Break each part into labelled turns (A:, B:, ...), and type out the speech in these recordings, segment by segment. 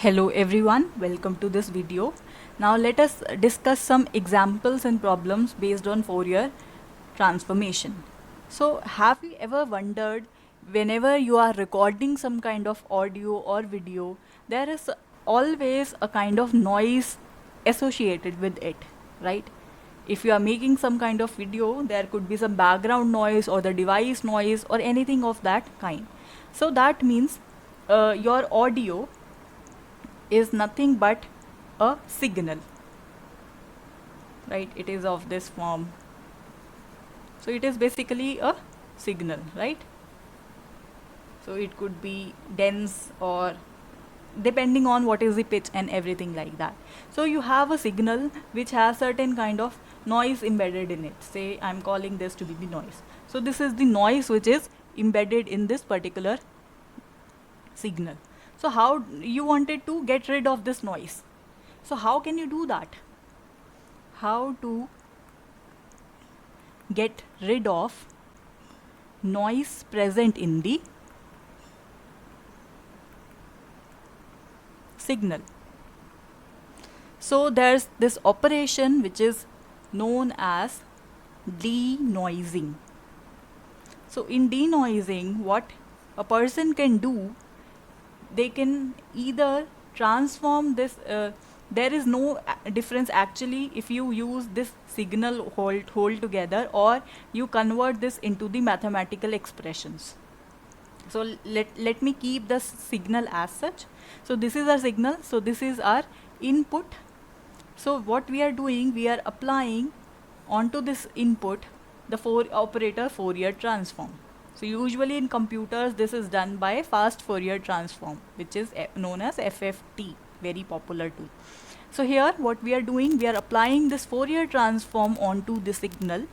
A: Hello everyone, welcome to this video. Now let us discuss some examples and problems based on Fourier transformation. So have you ever wondered, whenever you are recording some kind of audio or video, there is always a kind of noise associated with it, right? If you are making some kind of video, there could be some background noise or the device noise or anything of that kind. So that means your audio is nothing but a signal, right? It is of this form. So it is basically a signal, right? So it could be dense or depending on what is the pitch and everything like that. So you have a signal which has certain kind of noise embedded in it. Say I'm calling this to be the noise. So this is the noise which is embedded in this particular signal. So how you wanted to get rid of this noise? So how can you do that? How to get rid of noise present in the signal? So there's this operation which is known as denoising. So in denoising, what a person can do, they can either transform this there is no difference actually if you use this signal whole together or you convert this into the mathematical expressions. So let me keep the signal as such. So this is our signal, so this is our input. So what we are doing, we are applying onto this input the operator Fourier transform. So usually in computers this is done by fast Fourier transform, which is known as FFT, very popular tool. So here what we are doing, we are applying this Fourier transform onto the signal.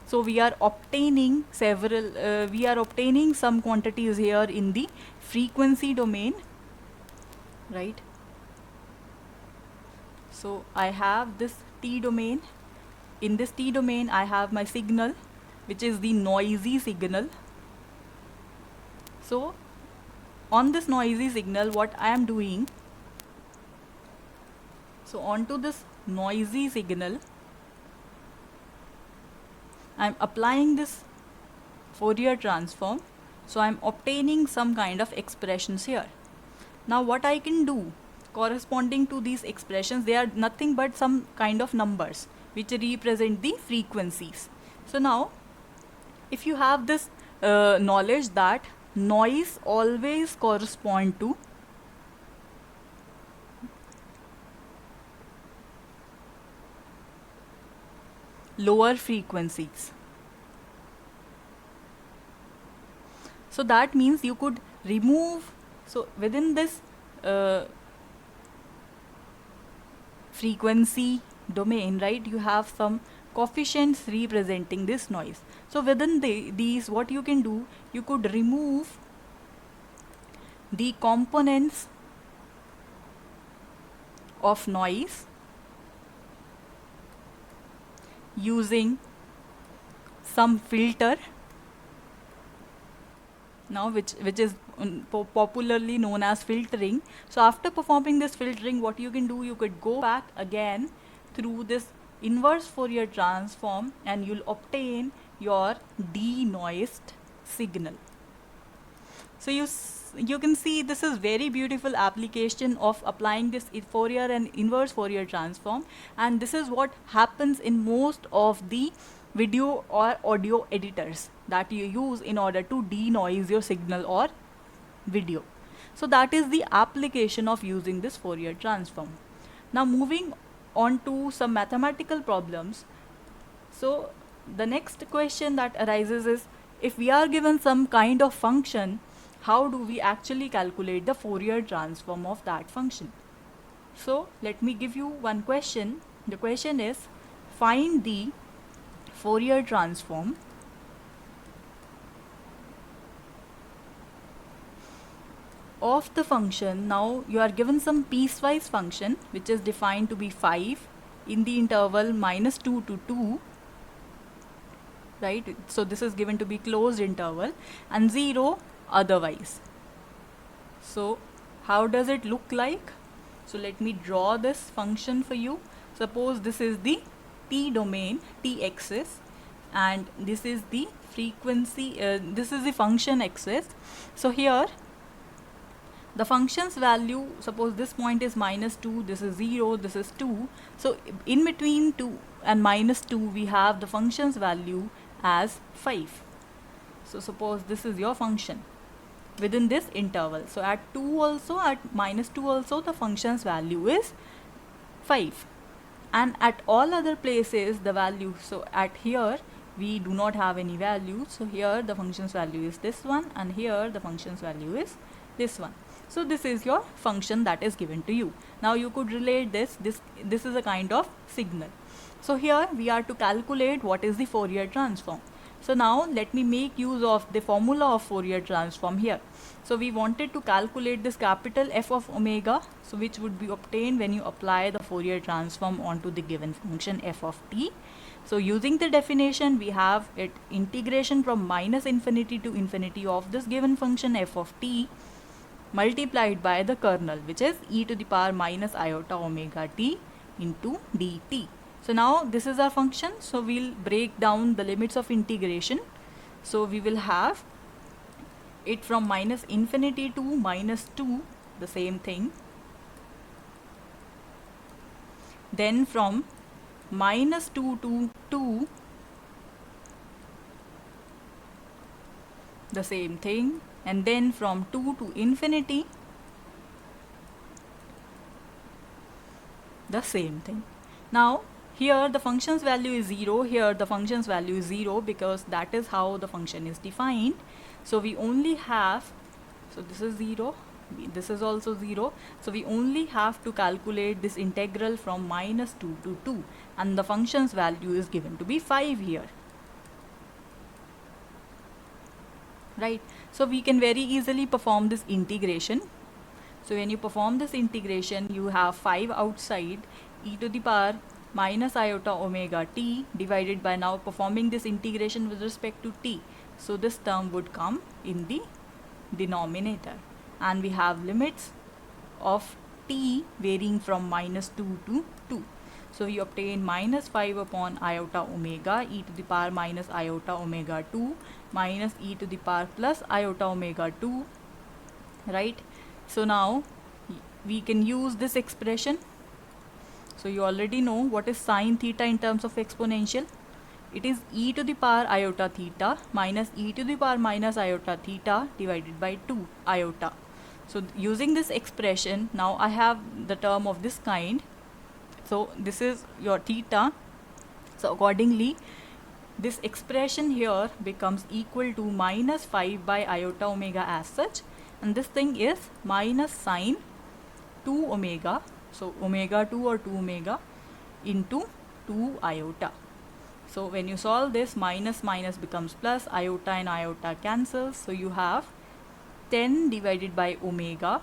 A: So we are obtaining some quantities here in the frequency domain, right? So I have this T domain. In this T domain I have my signal, which is the noisy signal. So on this noisy signal, what I am doing, so onto this noisy signal, I am applying this Fourier transform. So I am obtaining some kind of expressions here. Now what I can do, corresponding to these expressions, they are nothing but some kind of numbers which represent the frequencies. So now if you have this knowledge that noise always correspond to lower frequencies. So that means you could remove, so within this frequency domain, right, you have some coefficients representing this noise. So within these, what you can do, you could remove the components of noise using some filter, now which is popularly known as filtering. So after performing this filtering, what you can do, you could go back again through this inverse Fourier transform and you'll obtain your denoised signal. So you can see this is very beautiful application of applying this Fourier and inverse Fourier transform, and this is what happens in most of the video or audio editors that you use in order to denoise your signal or video. So that is the application of using this Fourier transform. Now moving on to some mathematical problems. So the next question that arises is, if we are given some kind of function, how do we actually calculate the Fourier transform of that function? So let me give you one question. The question is, find the Fourier transform of the function. Now you are given some piecewise function which is defined to be 5 in the interval -2 to 2, right? So this is given to be closed interval, and 0 otherwise. So how does it look like? So let me draw this function for you. Suppose this is the t domain, t axis, and this is the frequency, this is the function axis. So here the function's value, suppose this point is -2, this is 0, this is 2. So in between 2 and -2 we have the function's value as 5. So suppose this is your function within this interval. So at 2 also, at -2 also, the function's value is 5. And at all other places the value, so at here we do not have any value, so here the function's value is this one, and here the function's value is this one. So this is your function that is given to you. Now you could relate this is a kind of signal. So here we are to calculate what is the Fourier transform. So now let me make use of the formula of Fourier transform here. So we wanted to calculate this capital F of omega, so which would be obtained when you apply the Fourier transform onto the given function f of t. So using the definition, we have it integration from -infinity to infinity of this given function f of t multiplied by the kernel, which is e to the power minus iota omega t into dt. So now this is our function, so we'll break down the limits of integration. So we will have it from -infinity to -2, the same thing. Then from -2 to 2, the same thing. And then from 2 to infinity, the same thing. Now here the function's value is 0, here the function's value is 0, because that is how the function is defined. So we only have, so this is 0, this is also 0, so we only have to calculate this integral from -2 to 2, and the function's value is given to be 5 here. Right, so we can very easily perform this integration. So when you perform this integration, you have 5 outside, e to the power minus iota omega t divided by, now performing this integration with respect to t, so this term would come in the denominator, and we have limits of t varying from -2 to 2. So we obtain -5 upon iota omega e to the power minus iota omega 2 minus e to the power plus iota omega 2, right? So now we can use this expression. So you already know what is sine theta in terms of exponential. It is e to the power iota theta minus e to the power minus iota theta divided by 2 iota. So using this expression, now I have the term of this kind. So this is your theta. So accordingly, this expression here becomes equal to -5 by iota omega as such, and this thing is minus sine 2 omega, so omega 2 or 2 omega into 2 iota. So when you solve this, minus minus becomes plus, iota and iota cancels, so you have 10 divided by omega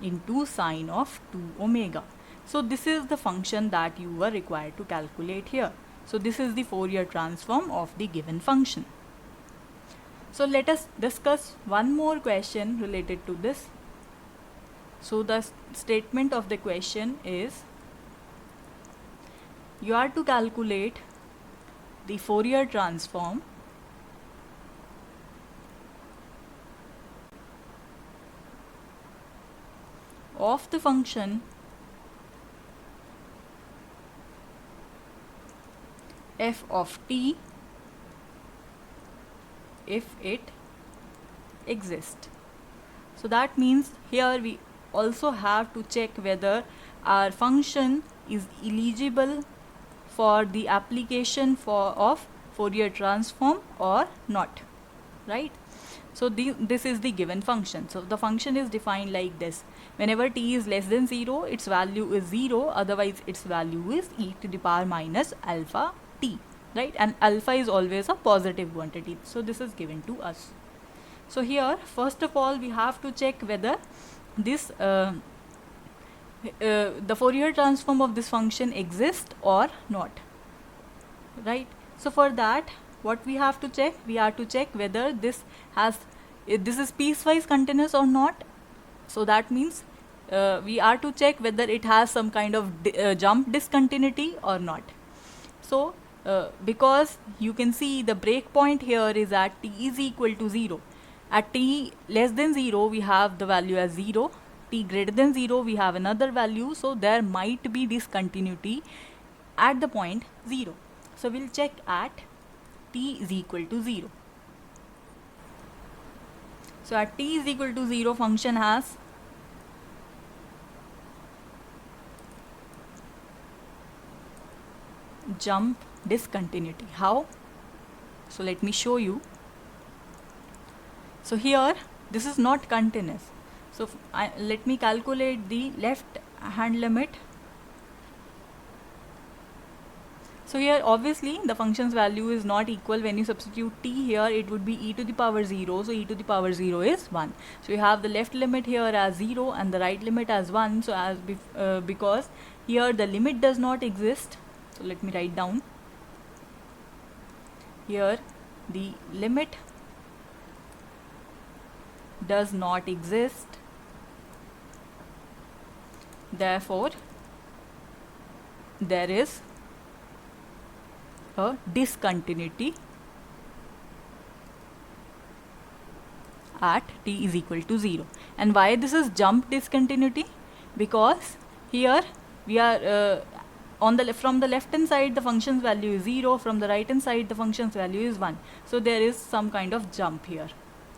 A: into sine of 2 omega. So this is the function that you were required to calculate here. So this is the Fourier transform of the given function. So let us discuss one more question related to this. So the statement of the question is, you are to calculate the Fourier transform of the function f of t if it exists. So that means here we also have to check whether our function is eligible for the application of Fourier transform or not, right? So this is the given function. So the function is defined like this. Whenever t is less than 0, its value is 0, otherwise its value is e to the power minus alpha t, right? And alpha is always a positive quantity. So this is given to us. So here, first of all, we have to check whether this the Fourier transform of this function exists or not, right? So for that, what we have to check? We have to check whether this is piecewise continuous or not. So that means we are to check whether it has some kind of jump discontinuity or not. So because you can see the breakpoint here is at t is equal to 0. At t less than 0 we have the value as 0, t greater than 0 we have another value, so there might be discontinuity at the point 0. So we'll check at t is equal to 0. So at t is equal to 0 function has jump discontinuity. How? So let me show you. So here this is not continuous. So let me calculate the left hand limit. So here obviously the function's value is not equal. When you substitute t here, it would be e to the power 0. So e to the power 0 is 1. So you have the left limit here as 0 and the right limit as 1. So as because here the limit does not exist. So let me write down. Here the limit does not exist. Therefore there is a discontinuity at t is equal to 0. And why this is jump discontinuity? Because here we are from the left hand side the function's value is 0, from the right hand side the function's value is 1. So there is some kind of jump here,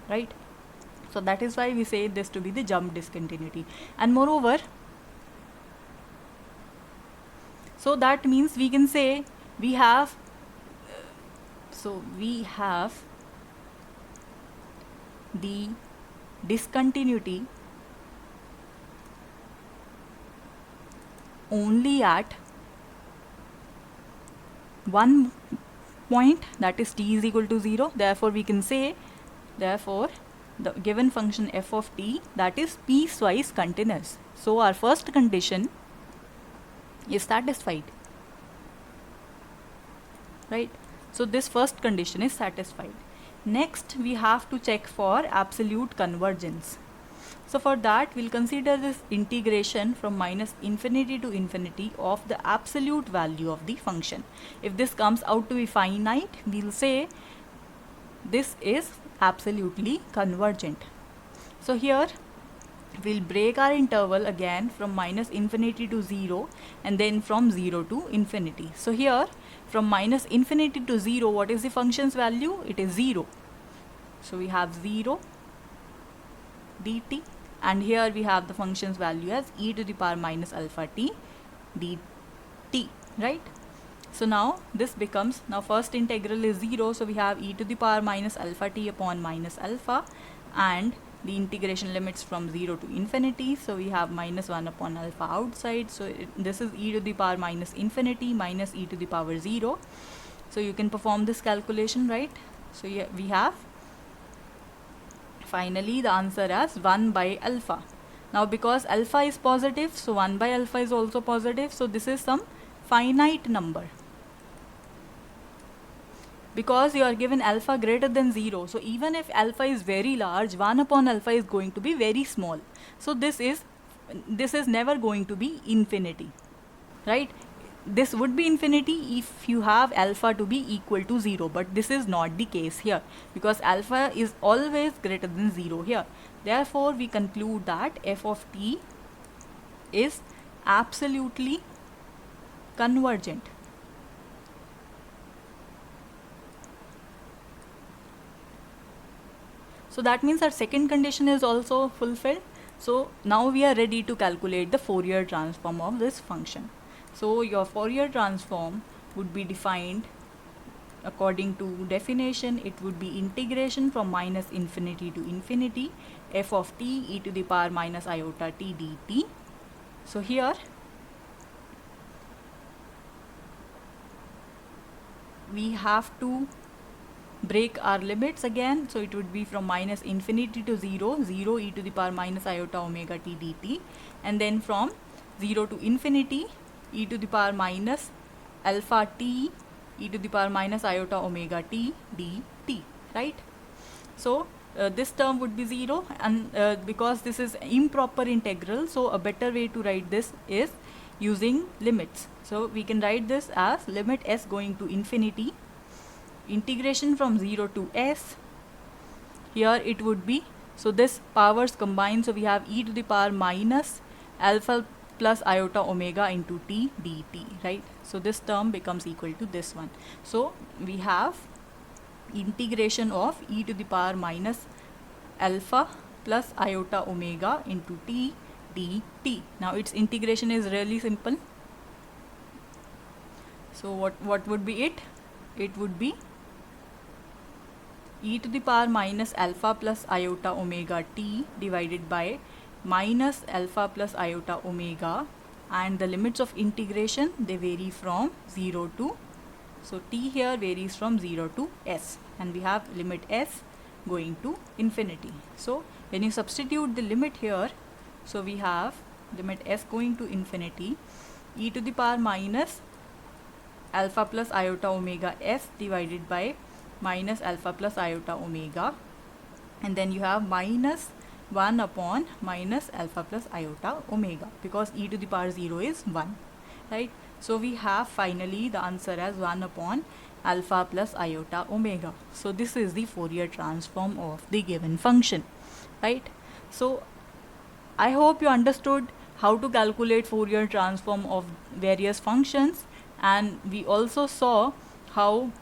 A: right? So that is why we say this to be the jump discontinuity. And moreover, so that means we can say we have the discontinuity only at one point, that is t is equal to 0. Therefore we can say, therefore the given function f of t, that is piecewise continuous. So our first condition is satisfied, right? So this first condition is satisfied. Next we have to check for absolute convergence. So for that we'll consider this integration from minus infinity to infinity of the absolute value of the function. If this comes out to be finite, we'll say this is absolutely convergent. So here we'll break our interval again from minus infinity to 0 and then from 0 to infinity. So here from minus infinity to 0, what is the function's value? It is 0. So we have 0 dt, and here we have the function's value as e to the power minus alpha t dt, right? So now this becomes, now first integral is 0, so we have e to the power minus alpha t upon minus alpha, and the integration limits from 0 to infinity, so we have minus 1 upon alpha outside. So this is e to the power minus infinity minus e to the power 0. So you can perform this calculation, right? So yeah, we have finally the answer as 1 by alpha. Now because alpha is positive, so 1 by alpha is also positive, so this is some finite number. Because you are given alpha greater than 0, so even if alpha is very large, 1 upon alpha is going to be very small. So this is never going to be infinity, right? This would be infinity if you have alpha to be equal to 0, but this is not the case here because alpha is always greater than 0 here. Therefore we conclude that f of t is absolutely convergent. So that means our second condition is also fulfilled. So now we are ready to calculate the Fourier transform of this function. So your Fourier transform would be defined according to definition. It would be integration from minus infinity to infinity f of t e to the power minus iota t dt. So here we have to break our limits again, so it would be from minus infinity to 0, 0 e to the power minus iota omega t dt, and then from 0 to infinity e to the power minus alpha t e to the power minus iota omega t dt, right? So this term would be 0, and because this is improper integral, so a better way to write this is using limits. So we can write this as limit s going to infinity, integration from 0 to s. Here it would be, so this powers combine, so we have e to the power minus alpha plus iota omega into t dt, right? So this term becomes equal to this one. So we have integration of e to the power minus alpha plus iota omega into t dt. Now its integration is really simple. So what would be it? It would be e to the power minus alpha plus iota omega t divided by minus alpha plus iota omega, and the limits of integration, they vary from 0 to, so t here varies from 0 to s, and we have limit s going to infinity. So when you substitute the limit here, so we have limit s going to infinity, e to the power minus alpha plus iota omega s divided by minus alpha plus iota omega, and then you have minus 1 upon minus alpha plus iota omega, because e to the power 0 is 1, right? So we have finally the answer as 1 upon alpha plus iota omega. So this is the Fourier transform of the given function, right? So I hope you understood how to calculate Fourier transform of various functions, and we also saw how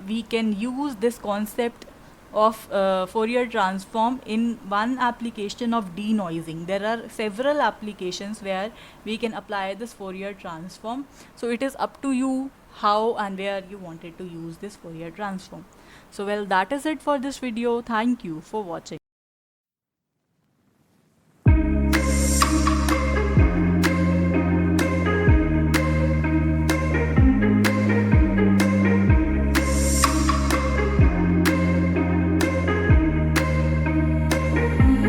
A: we can use this concept of Fourier transform in one application of denoising. There are several applications where we can apply this Fourier transform. So it is up to you how and where you wanted to use this Fourier transform. So well, that is it for this video. Thank you for watching.